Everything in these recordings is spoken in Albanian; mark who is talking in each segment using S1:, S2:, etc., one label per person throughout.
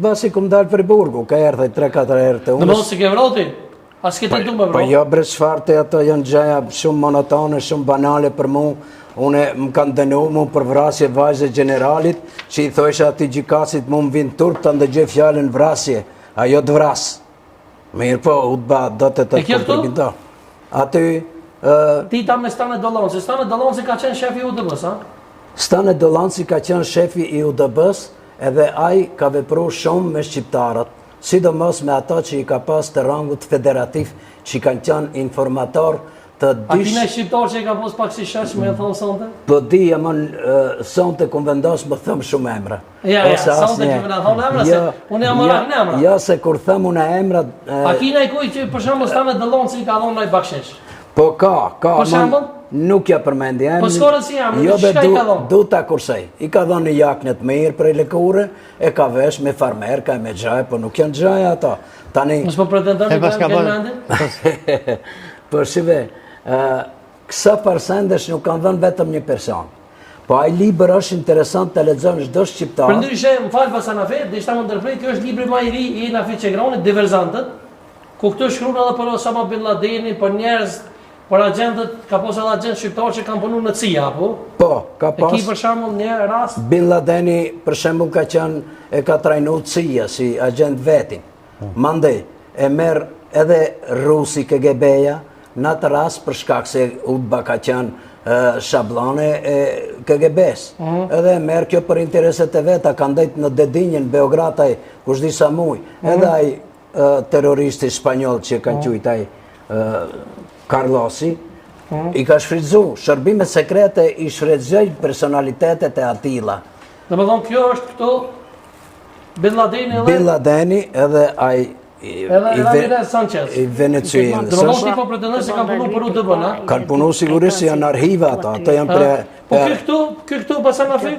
S1: Basi kom dalë për Burgu, ka erdhe 3-4 herë të
S2: Në mos si ke vroti? A s'ke të du me
S1: Po
S2: vroti?
S1: jo bre çfarë të ato janë gjëja shumë monotone, shumë banale për mu. Une më kanë dënu mu për vrasje vajzë generalit, që i thojshë ati gjikasit mu më vinë turp të ndëgjë fjallën vrasje, ajo të vras. Mirë po, utba do të të kontributor. Aty...
S2: Ti ta me Stane Dollonci, Stane Dollonci ka qenë shefi i UDB-s, a?
S1: Stane Dollonci ka qenë shefi i UDB-s, edhe ai ka vepru shumë me shqiptarët, sidomos me ata që i ka pas të rangut federativ, që kanë qenë informator të
S2: A kine shqiptar që i ka pos pak si shesh me e thonë sonte?
S1: Po di, jamon sonte ku vendos më thëmë shumë emra.
S2: Ja, sonte që me në thonë emra, se unë jam marak në emra.
S1: Ja, se kur thëmë unë emra...
S2: A kine i kuj që për shumë Stane Dollonci i ka thonë në i bakshesh?
S1: Po ka,
S2: Për shembull?
S1: Nuk ja përmendi.
S2: Po s'korët si jam, shka i ka thonë?
S1: Du ta kursej. I ka thonë një jaknet mirë prej lëkure, e ka vesh me farmer, ka me gjaj, po nuk janë gjaj ato. Tani...
S2: Mos po pretendon që ka përmendin?
S1: Për shive, kësa parsendesh nuk kanë dhënë vetëm një person. Po ai libër është interesant të lexon çdo shqiptar.
S2: Për ndryshe, më falë pas Anafet, dhe ishta më ndërprej, kjo është libri ma i ri i Anafet Qegronit, Diverzantët, ku këtu shkruan edhe për Osama Bin Ladeni, për njerëz, për agentët, ka posë edhe agent shqiptar që kanë punu në CIA, po?
S1: Po, ka pas.
S2: E ki për shembull një rast?
S1: Bin Ladeni, për shembull, ka qenë, e ka trajnu CIA si agent vetin. Mandej, e merr edhe rusi KGB-ja, në atë rast për shkak se UDBA ka qenë shablone e KGB-s. Edhe merr kjo për intereset e veta, ka ndajt në Dedinjen, Beogrataj, kush di sa muj. Edhe ai terroristi spanjoll që kanë quajt ai Carlosi, i ka shfrytzu, shërbimet sekrete i shfrytëzoi personalitetet e atilla.
S2: Dhe më thonë, kjo është këtu Bin Ladeni edhe...
S1: Bin Ladeni edhe ai
S2: Ramirez Sanchez.
S1: I Venezuelës.
S2: Dhe më thonë, ti po pretendon se kanë punu për UDB-n, a?
S1: Kanë punu sigurisht janë arhiva ato janë pre...
S2: Po këtu pas Anafi?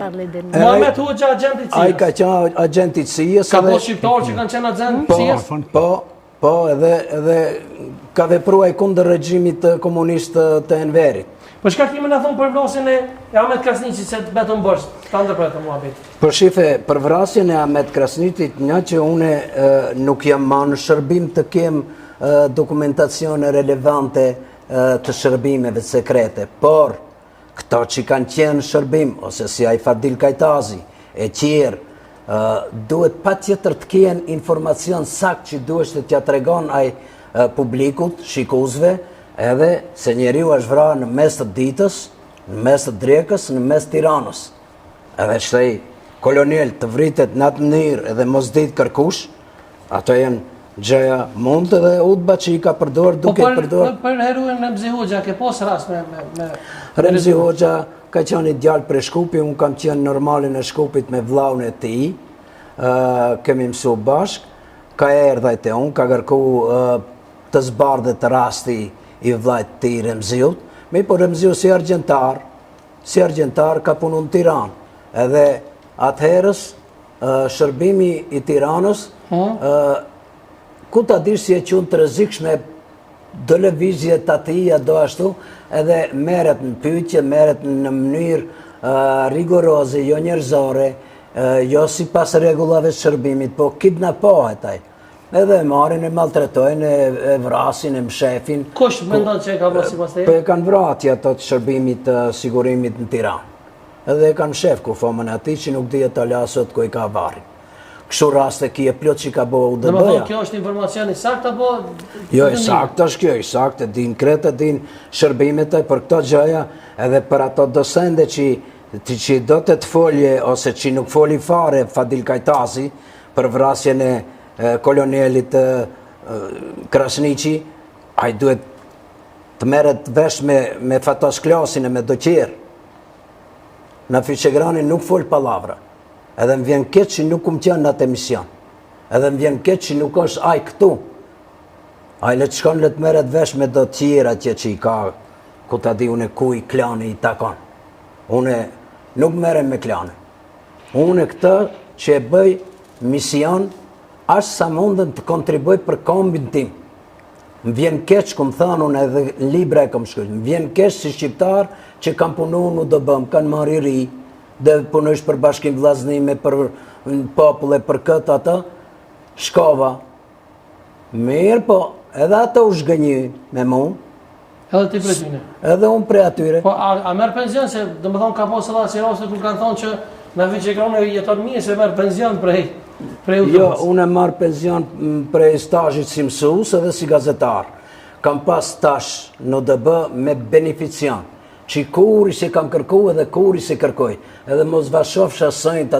S2: Muhamet Hoxha, agenti CIA-s.
S1: Ai ka qenë agenti CIA-s.
S2: Ka po shqiptar që kanë qenë agent CIA-s?
S1: Po, edhe ka vepruar kundër regjimit komunist të Enverit.
S2: Po çka kemi na thonë për vrasjen e Ahmet Krasniqit se betën bosh, ta ndërpretë muhabet.
S1: Për shife, për vrasjen e Ahmet Krasniqit, një që une nuk jam ma në shërbim të kem dokumentacione relevante të shërbimeve sekrete, por këto që kanë qenë shërbim, ose si ai Fadil Kajtazi, e qjerë, duhet pa tjetër të kjenë informacion sakt që duhet të tja tregon ai publikut, shikuzve, edhe se njeriu është vrarë në mes të ditës, në mes të drekës, në mes të Tiranës. Edhe që kolonial të vritet në atë mënyrë edhe mos ditë kërkush, ato janë gjëja mund edhe UDBA që i ka përdor duke përdor.
S2: Për heruin Remzi Hoxha, ke pos rast me...
S1: Remzi Hoxha ka qenë i djalë për Shkupi, unë kam qenë normalin e Shkupit me vllaun e tij, kemi mësu bashk, ka erdhaj te unë, ka kërku të zbardhe të rasti i vllajt të i Remziut, me po Remziu si argjentar ka punu në Tiranë, edhe atëherës shërbimi i Tiranës, ku ta dish si e qunë të rrezikshme do lëvizje të atija do ashtu, edhe meret në pyetje, meret në mënyrë rigoroze, jo njerëzore, jo si pas regullave shërbimit, po kidnapohet ai. Edhe e marrin, e maltretojnë, e vrasin, e mshefin.
S2: Kush mendon që e ka bërë sipas teje?
S1: Po e kanë vrarë ato të shërbimit të sigurimit në Tiranë. Edhe e kanë shef ku fomën ati që nuk dihet të lasot ku i ka varrin. Kështu raste ki e plot që ka bëu UDB-ja.
S2: Dhe më thonë, kjo është informacion i sakt apo?
S1: Jo, i sakt është kjo, i sakt, e din kretë, e din shërbimet e për këto gjëja, edhe për ato dosende që do të folje, ose që nuk foli fare Fadil Kajtazi, për vrasjen e kolonelit Krasniqi, ai duhet të merret vesh me Fatas Klasin e me doqer. Në Fiqegrani nuk fol palavra. Edhe më vjen keq që nuk qenë në atë emision. Edhe më vjen keq që nuk është ai këtu. Ai le të shkon, le të merret vesh me doqer atje që i ka, ku ta di unë ku i klani i takon. Unë nuk merrem me klane. Unë këtë që e bëj mision ashtë sa mundën të kontribuj për kombin tim. Më vjen keq, këmë thanë unë edhe libra e këmë shkujt, më vjen keq si shqiptar që kam punu në UDB, më kanë marri ri, dhe punojsh për bashkim vllaznime, për në popull e për këtë atë, shkova. Mirë, po, edhe ato u shgënjë me mu,
S2: Edhe ti prej tyne.
S1: edhe unë prej atyre.
S2: Po, a merr penzion, se do më thonë ka posë edhe si raste kur kanë thonë që në Viçegrone jeton mirë se merr penzion prej
S1: Jo,
S2: udhëtimit.
S1: unë e marr penzion prej stazhit si mësues edhe si gazetar. Kam pas tash në DB me benefician, që kuri si kam kërku edhe kuri si kërkoj. Edhe mos vashofsha sënjt